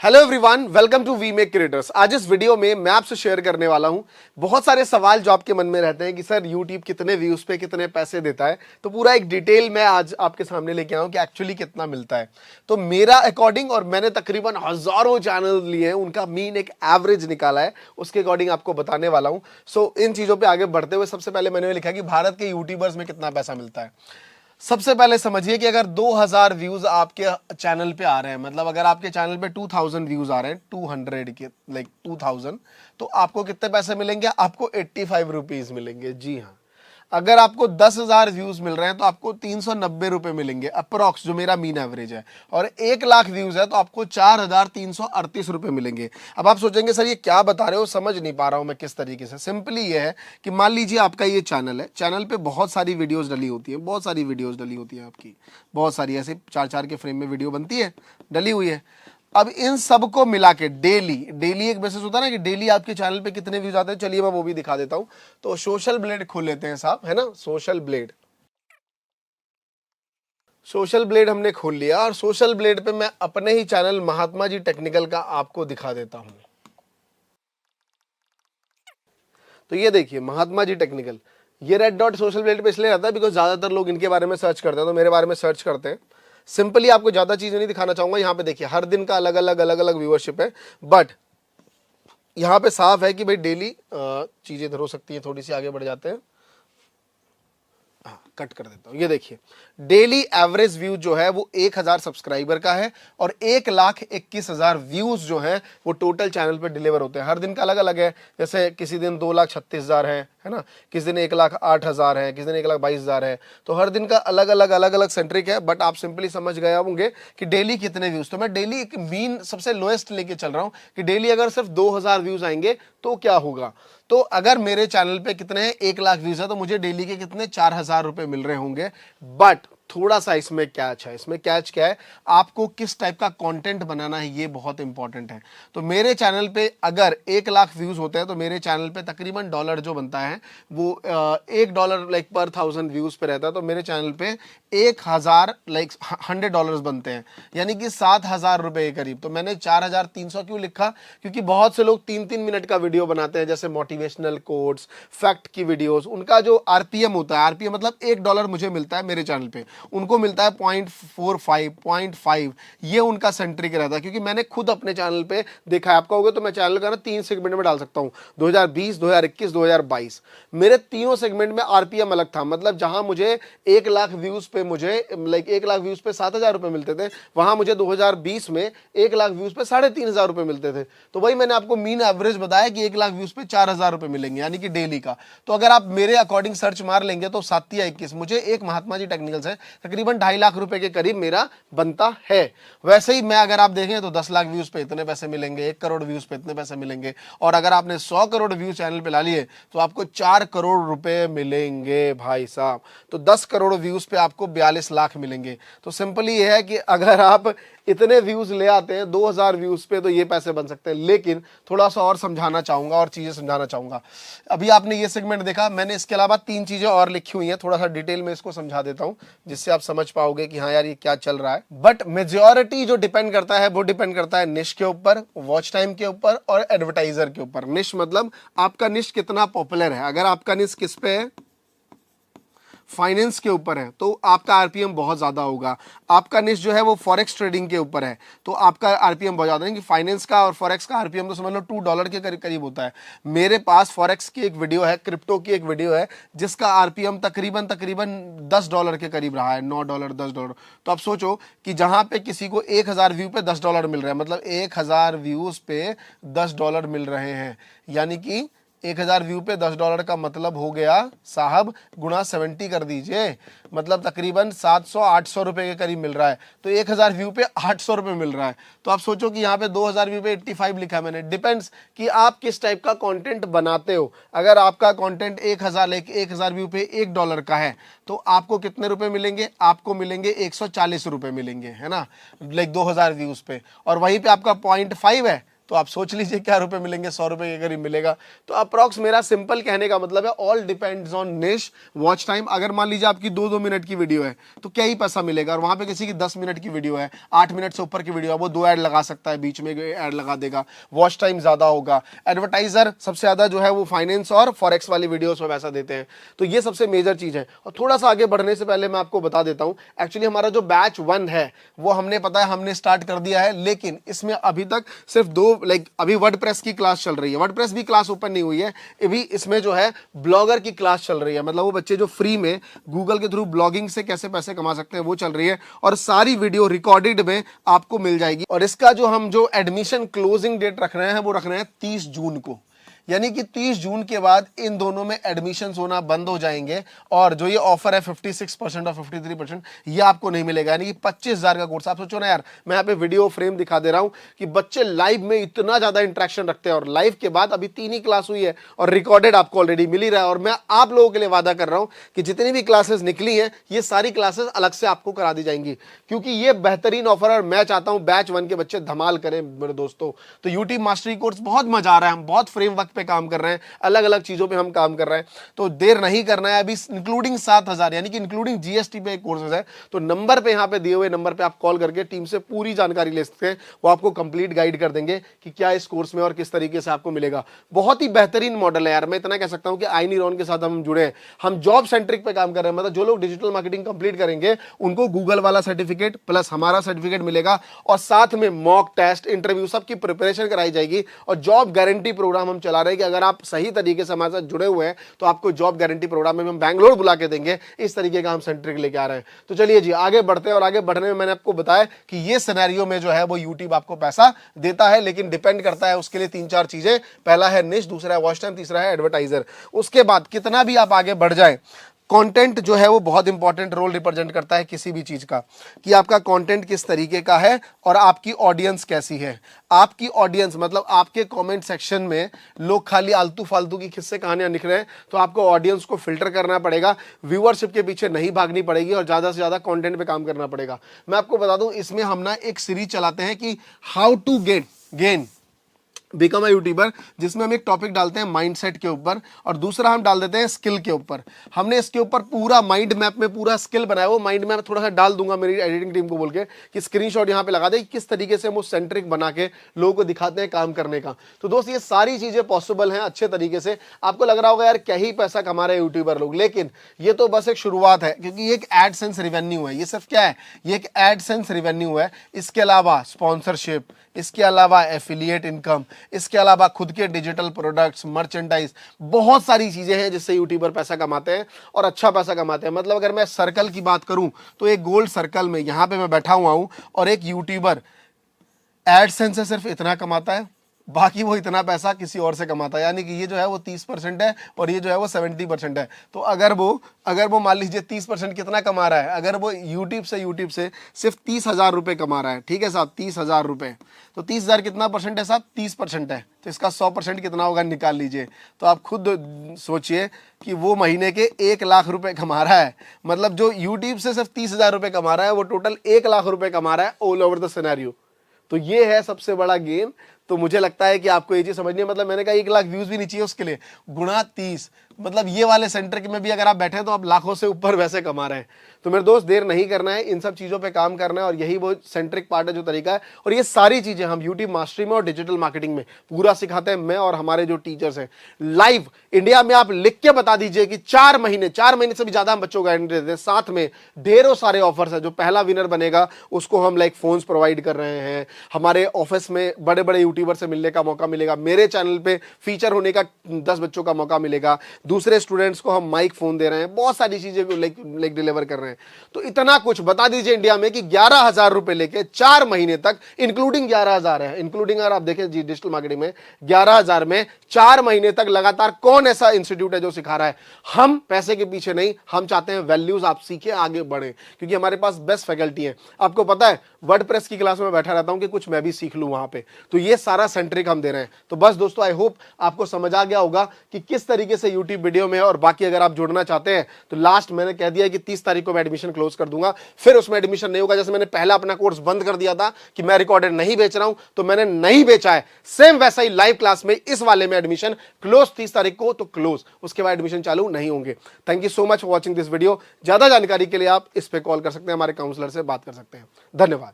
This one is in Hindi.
Hello everyone, welcome to we make creators. आज इस वीडियो में मैं आपसे शेयर करने वाला हूं बहुत सारे सवाल जो आपके मन में रहते हैं कि सर यूट्यूब कितने व्यूज पे कितने पैसे देता है। तो पूरा एक डिटेल मैं आज आपके सामने लेके आऊं कि एक्चुअली कितना मिलता है। तो मेरा अकॉर्डिंग, और मैंने तकरीबन हजारों चैनल लिए हैं, उनका मीन एक एवरेज निकाला है, उसके अकॉर्डिंग आपको बताने वाला हूं। सो इन चीजों पर आगे बढ़ते हुए सबसे पहले मैंने लिखा कि भारत के यूट्यूबर्स में कितना पैसा मिलता है। सबसे पहले समझिए कि अगर 2000 व्यूज आपके चैनल पे आ रहे हैं, मतलब अगर आपके चैनल पे 2000 व्यूज आ रहे हैं, 200 के लाइक 2000, तो आपको कितने पैसे मिलेंगे? आपको 85 रुपीज मिलेंगे। जी हाँ। अगर आपको 10,000 व्यूज मिल रहे हैं तो आपको 390 रुपए मिलेंगे अप्रोक्स, जो मेरा मीन एवरेज है। और 1 लाख व्यूज है तो आपको 4,338 रुपए मिलेंगे। अब आप सोचेंगे सर ये क्या बता रहे हो, समझ नहीं पा रहा हूं मैं किस तरीके से। सिंपली ये है कि मान लीजिए आपका ये चैनल है, चैनल पे बहुत सारी वीडियोस डली होती है, बहुत सारी वीडियोस डली होती है आपकी, बहुत सारी ऐसे 4-4 के फ्रेम में वीडियो बनती है, डली हुई है। अब इन सब को मिला के डेली एक बेसिस होता है ना कि डेली आपके चैनल पे कितने व्यूज आते हैं। चलिए मैं वो भी दिखा देता हूं। तो सोशल ब्लेड खोल लेते हैं साहब, है ना। सोशल ब्लेड हमने खोल लिया और सोशल ब्लेड पे मैं अपने ही चैनल महात्मा जी टेक्निकल का आपको दिखा देता हूं। तो ये देखिए महात्मा जी टेक्निकल, ये रेड डॉट सोशल ब्लेड पे इसलिए रहता है बिकॉज ज्यादातर लोग इनके बारे में सर्च करते हैं, तो मेरे बारे में सर्च करते हैं। सिंपली आपको ज्यादा चीजें नहीं दिखाना चाहूंगा। यहाँ पे देखिए हर दिन का अलग अलग व्यूअरशिप है, बट यहाँ पे साफ है कि भाई डेली चीजें इधर हो सकती है, थोड़ी सी आगे बढ़ जाते हैं, कट कर देता हूं। ये देखिए डेली एवरेज व्यू जो है वो 1000 सब्सक्राइबर का है और 1,21,000 व्यूज जो है वो टोटल चैनल पे डिलीवर होते हैं। हर दिन का अलग अलग है, जैसे किसी दिन 2,36,000 है ना, किसी दिन 1,08,000 है, किसी दिन 1,22,000 है। तो हर दिन का अलग अलग सेंट्रिक है, बट आप सिंपली समझ गए होंगे कि डेली कितने व्यूज। तो मैं डेली एक मीन सबसे लोएस्ट लेके चल रहा हूं कि डेली अगर सिर्फ 2,000 व्यूज आएंगे तो क्या होगा। तो अगर मेरे चैनल पे कितने हैं, 1,00,000 व्यूज है, तो मुझे डेली के कितने 4,000 रुपए मिल रहे होंगे। बट थोड़ा सा इसमें कैच है। इसमें कैच क्या है, आपको किस टाइप का कंटेंट बनाना है, ये बहुत इंपॉर्टेंट है। तो मेरे चैनल पे अगर 1,00,000 व्यूज होते हैं तो मेरे चैनल पे तकरीबन डॉलर जो बनता है वो $1 लाइक पर 1000 व्यूज पे रहता है। तो मेरे चैनल पे 1,000 लाइक $100 बनते हैं, यानी कि 7,000 रुपए के करीब। तो मैंने 4,300 क्यों लिखा, क्योंकि बहुत से लोग 3-3 मिनट का वीडियो बनाते हैं, जैसे मोटिवेशनल कोट्स, फैक्ट की वीडियोस। उनका जो आरपीएम होता है, आरपीएम मतलब $1 मुझे मिलता है मेरे चैनल पे, उनको मिलता है 0.45, 0.5। ये उनका सेंट्रिक रहता है, क्योंकि मैंने खुद अपने चैनल पे देखा है। आपका होगा तो मैं चैनल का ना 3 सेगमेंट में डाल सकता हूं, 2020, 2021, 2022। मेरे तीनों सेगमेंट में आरपीएम अलग था। मतलब जहां मुझे 1,00,000 व्यूज पे मुझे लाइक 1,00,000 व्यूज पे 7,000 रुपए मिलते थे, वहां मुझे 2020 में 1,00,000 व्यूज पे 3,500 रुपए मिलते थे। तो वही मैंने आपको मीन एवरेज बताया कि 1,00,000 व्यूज पे 4,000 रुपए मिलेंगे, यानी कि डेली का। तो अगर आप मेरे अकॉर्डिंग सर्च मार लेंगे तो 7 या 21 मुझे एक महात्मा जी टेक्निकल से तकरीबन 2.5 लाख रुपए के करीब मेरा बनता है। वैसे ही मैं अगर आप देखें तो 10 लाख व्यूज पे इतने पैसे मिलेंगे, 1 करोड़ व्यूज पे इतने पैसे मिलेंगे, और अगर आपने 100 करोड़ व्यूज चैनल पे ला लिए तो आपको 4 करोड़ रुपए मिलेंगे भाई साहब। तो 10 करोड़ व्यूज पे आपको 42 लाख मिलेंगे। तो सिंपली ये है कि अगर आप इतने व्यूज ले आते हैं 2,000 व्यूज पे तो ये पैसे बन सकते हैं। लेकिन थोड़ा सा और समझाना चाहूंगा और चीजें समझाना चाहूंगा। अभी आपने ये सेगमेंट देखा, मैंने इसके अलावा 3 चीजें और लिखी हुई हैं, थोड़ा सा डिटेल में इसको समझा देता हूं जिससे आप समझ पाओगे कि हाँ यार ये क्या चल रहा है। बट मेजॉरिटी जो डिपेंड करता है वो डिपेंड करता है निश के ऊपर, वॉच टाइम के ऊपर और एडवर्टाइजर के ऊपर। निश मतलब आपका निश कितना पॉपुलर है। अगर आपका निश किस पे है, फाइनेंस के ऊपर है, तो आपका आरपीएम बहुत ज्यादा होगा। आपका निश जो है वो फॉरेक्स ट्रेडिंग के ऊपर है, तो आपका आरपीएम बहुत ज्यादा है। कि फाइनेंस का और फॉरेक्स का आरपीएम तो समझ लो $2 के करीब होता है। मेरे पास फॉरेक्स की एक वीडियो है, क्रिप्टो की एक वीडियो है, जिसका आरपीएम तकरीबन $10 के करीब रहा है, $9, $10। तो आप सोचो कि जहां पे किसी को 1,000 व्यू पे $10 मिल रहा है, मतलब 1,000 व्यूज पे $10 मिल रहे हैं, यानी कि 1,000 व्यू पे $10 का मतलब हो गया साहब गुणा 70 कर दीजिए, मतलब तकरीबन 700-800 रुपए के करीब मिल रहा है। तो 1,000 व्यू पे 800 रुपए मिल रहा है। तो आप सोचो कि यहाँ पे 2,000 व्यू पे 85 लिखा है मैंने। डिपेंड्स कि आप किस टाइप का कंटेंट बनाते हो। अगर आपका कंटेंट 1,000 व्यू पे $1 का है तो आपको कितने रुपए मिलेंगे? आपको मिलेंगे 140 रुपए मिलेंगे, है ना, लाइक 2,000 व्यूज पे। और वहीं पे आपका 0.5 है तो आप सोच लीजिए क्या रुपए मिलेंगे, 100 रुपए के करीब मिलेगा। तो अप्रॉक्स मेरा सिंपल कहने का मतलब है ऑल डिपेंड्स ऑन निश, वॉच टाइम। अगर मान लीजिए आपकी 2-2 मिनट की वीडियो है तो क्या ही पैसा मिलेगा, और वहां पे किसी की 10 मिनट की वीडियो है, 8 मिनट से ऊपर की वीडियो है, वो 2 ऐड लगा सकता है, बीच में ऐड लगा देगा, वॉच टाइम ज्यादा होगा। एडवर्टाइजर सबसे ज्यादा जो है वो फाइनेंस और फॉरेक्स वाली वीडियोस में पैसा देते हैं। तो ये सबसे मेजर चीज है। और थोड़ा सा आगे बढ़ने से पहले मैं आपको बता देता हूं, एक्चुअली हमारा जो बैच 1 है वो हमने पता है हमने स्टार्ट कर दिया है, लेकिन इसमें अभी तक सिर्फ 2 अभी वर्डप्रेस की क्लास चल रही है, वर्डप्रेस भी क्लास ओपन नहीं हुई है अभी, इसमें जो है ब्लॉगर की क्लास चल रही है, मतलब वो बच्चे जो फ्री में गूगल के थ्रू ब्लॉगिंग से कैसे पैसे कमा सकते हैं वो चल रही है, और सारी वीडियो रिकॉर्डेड में आपको मिल जाएगी। और इसका हम जो एडमिशन क्लोजिंग डेट रख रहे हैं वो रख रहे हैं 30 जून को, यानी कि 30 जून के बाद इन दोनों में एडमिशंस होना बंद हो जाएंगे, और जो ये ऑफर है 56% और 53% ये आपको नहीं मिलेगा, यानी कि 25,000 का कोर्स। आप सोचो ना यार, मैं यहाँ पे वीडियो फ्रेम दिखा दे रहा हूं कि बच्चे लाइव में इतना ज्यादा इंटरेक्शन रखते हैं, और लाइव के बाद अभी 3 ही क्लास हुई है और रिकॉर्डेड आपको ऑलरेडी मिल ही रहा है। और मैं आप लोगों के लिए वादा कर रहा हूं कि जितनी भी क्लासेस निकली हैं ये सारी क्लासेस अलग से आपको करा दी जाएंगी, क्योंकि ये बेहतरीन ऑफर है। और मैं चाहता हूं बैच 1 के बच्चे धमाल करें मेरे दोस्तों। तो यूट्यूब मास्टरी कोर्स बहुत मजा आ रहा है, हम बहुत फ्रेमवर्क पे काम कर रहे हैं, अलग अलग चीजों पे हम काम कर रहे हैं, तो देर नहीं करना है। अभी इंक्लूडिंग 7,000 यानी कि इंक्लूडिंग जीएसटी पे कोर्सेज है, तो नंबर पे यहाँ पे दिए हुए नंबर पे आप कॉल करके टीम से पूरी जानकारी ले सकते हैं, वो आपको कंप्लीट गाइड कर देंगे कि क्या इस कोर्स में और किस तरीके से आपको मिलेगा। बहुत ही बेहतरीन मॉडल है यार, मैं इतना कह सकता हूं कि आईनीरॉन के साथ हम जुड़े हैं, हम जॉब सेंट्रिक पे काम कर रहे हैं, मतलब जो लोग डिजिटल मार्केटिंग कंप्लीट करेंगे उनको गूगल वाला सर्टिफिकेट प्लस हमारा सर्टिफिकेट मिलेगा, और साथ में मॉक टेस्ट, इंटरव्यू सबकी प्रिपरेशन कराई जाएगी, और जॉब गारंटी प्रोग्राम हम चला रहे हैं कि अगर आप सही तरीके से हमारे साथ जुड़े हुए हैं तो आपको जॉब गारंटी प्रोग्राम में हम बैंगलोर बुला के देंगे। इस तरीके का हम सेंट्रिक लेके आ रहे हैं। तो चलिए जी आगे बढ़ते हैं, और आगे बढ़ने में मैंने आपको बताया कि ये सिनेरियो में जो है वो यूट्यूब आपको पैसा देता है, लेकिन डिपेंड करता है उसके लिए 3-4 चीजें। पहला है निश, दूसरा है वॉच टाइम, तीसरा है एडवर्टाइजर। उसके बाद कितना भी आप आगे बढ़ जाए, कंटेंट जो है वो बहुत इंपॉर्टेंट रोल रिप्रेजेंट करता है किसी भी चीज का, कि आपका कंटेंट किस तरीके का है और आपकी ऑडियंस कैसी है। आपकी ऑडियंस मतलब आपके कमेंट सेक्शन में लोग खाली आलतू फालतू की किस्से कहानियां लिख रहे हैं, तो आपको ऑडियंस को फिल्टर करना पड़ेगा, व्यूअरशिप के पीछे नहीं भागनी पड़ेगी, और ज्यादा से ज्यादा कंटेंट पे काम करना पड़ेगा। मैं आपको बता दूं, इसमें हम ना एक सीरीज चलाते हैं कि how to gain become a YouTuber, जिसमें हम एक टॉपिक डालते हैं माइंडसेट के ऊपर, और दूसरा हम डाल देते हैं स्किल के ऊपर। हमने इसके ऊपर पूरा माइंड मैप में पूरा स्किल बनाया, वो माइंड मैप थोड़ा सा डाल दूंगा मेरी एडिटिंग टीम को बोल के कि स्क्रीनशॉट यहाँ पे लगा दे, किस तरीके से हम वो सेंट्रिक बना के लोगों को दिखाते हैं काम करने का। तो दोस्त ये सारी चीजें पॉसिबल हैं अच्छे तरीके से। आपको लग रहा होगा यार क्या ही पैसा कमा रहे यूट्यूबर लोग, लेकिन ये तो बस एक शुरुआत है, क्योंकि ये एक एडसेंस रेवेन्यू है। ये सिर्फ क्या है, ये एक एडसेंस रेवेन्यू है। इसके अलावा स्पॉन्सरशिप, इसके अलावा एफिलिएट इनकम, इसके अलावा खुद के डिजिटल प्रोडक्ट्स, मर्चेंडाइज, बहुत सारी चीजें हैं जिससे यूट्यूबर पैसा कमाते हैं और अच्छा पैसा कमाते हैं। मतलब अगर मैं सर्कल की बात करूं तो एक गोल्ड सर्कल में यहां पे मैं बैठा हुआ हूं, और एक यूट्यूबर एडसेंस से सिर्फ इतना कमाता है, बाकी वो इतना पैसा किसी और से कमाता है। यानी कि ये जो है वो 30% है और ये जो है वो 70% है। तो अगर वो मान लीजिए 30% कितना कमा रहा है, अगर वो यूट्यूब से सिर्फ 30,000 रुपए कमा रहा है, ठीक है साहब, 30,000 रुपए, तो 30,000 कितना परसेंट है साहब, 30% है, तो इसका 100% कितना होगा निकाल लीजिए। तो आप खुद सोचिए कि वो महीने के 1 लाख रुपए कमा रहा है। मतलब जो यूट्यूब से सिर्फ 30,000 रुपए कमा रहा है वो टोटल 1 लाख रुपए कमा रहा है ऑल ओवर द सिनेरियो। तो ये है सबसे बड़ा गेम। तो मुझे लगता है कि आपको ये चीज समझनी है। मतलब मैंने कहा 1 लाख व्यूज भी नहीं चाहिए उसके लिए, गुणा 30, मतलब ये वाले सेंटर में भी अगर आप बैठे तो आप लाखों से ऊपर वैसे कमा रहे हैं। तो मेरे दोस्त देर नहीं करना है, इन सब चीजों पे काम करना है, और यही वो सेंट्रिक पार्ट है जो तरीका है। और ये सारी चीजें हम यूट्यूब मास्टरी में और डिजिटल मार्केटिंग में पूरा सिखाते हैं, मैं और हमारे जो टीचर्स हैं लाइव इंडिया में। आप लिख के बता दीजिए कि 4 महीने से भी ज्यादा हम बच्चों को गारंटी देते हैं। साथ में ढेरों सारे ऑफर्स है। जो पहला विनर बनेगा उसको हम लाइक फोन्स प्रोवाइड कर रहे हैं, हमारे ऑफिस में बड़े बड़े यूट्यूबर से मिलने का मौका मिलेगा, मेरे चैनल पे फीचर होने का 10 बच्चों का मौका मिलेगा, दूसरे स्टूडेंट्स को हम माइक फोन दे रहे हैं, बहुत सारी चीजें लाइक डिलीवर कर रहे हैं। तो इतना कुछ बता दीजिए इंडिया में कि 11,000 रुपए लेके 4 महीने तक, इंक्लूडिंग 11,000 है, इंक्लूडिंग अगर आप देखें जी डिजिटल मार्केटिंग में 11,000 में 4 महीने तक लगातार कौन ऐसा इंस्टीट्यूट है जो सिखा रहा है। हम पैसे के पीछे नहीं, हम चाहते हैं वैल्यूज आप सीखे आगे बढ़े, क्योंकि हमारे पास बेस्ट फैकल्टी है। आपको पता है वर्डप्रेस की क्लास में बैठा रहता हूं कि कुछ मैं भी सीख लूं वहां पे। तो ये सारा सेंट्रिक हम दे रहे हैं। तो बस दोस्तों, आई होप आपको समझ आ गया होगा कि किस तरीके से यूट्यूब वीडियो में, और बाकी अगर आप जुड़ना चाहते हैं तो लास्ट मैंने कह दिया कि 30 तारीख को मैं एडमिशन क्लोज कर दूंगा, फिर उसमें एडमिशन नहीं होगा। जैसे मैंने पहला अपना कोर्स बंद कर दिया था कि मैं रिकॉर्डेड नहीं बेच रहा हूं, तो मैंने नहीं बेचा है, सेम वैसा ही लाइव क्लास में इस वाले में एडमिशन क्लोज 30 तारीख को, तो क्लोज, उसके बाद एडमिशन चालू नहीं होंगे। Thank you so much for watching this video. ज्यादा जानकारी के लिए आप इस पे कॉल कर सकते हैं, हमारे काउंसलर से बात कर सकते हैं। धन्यवाद।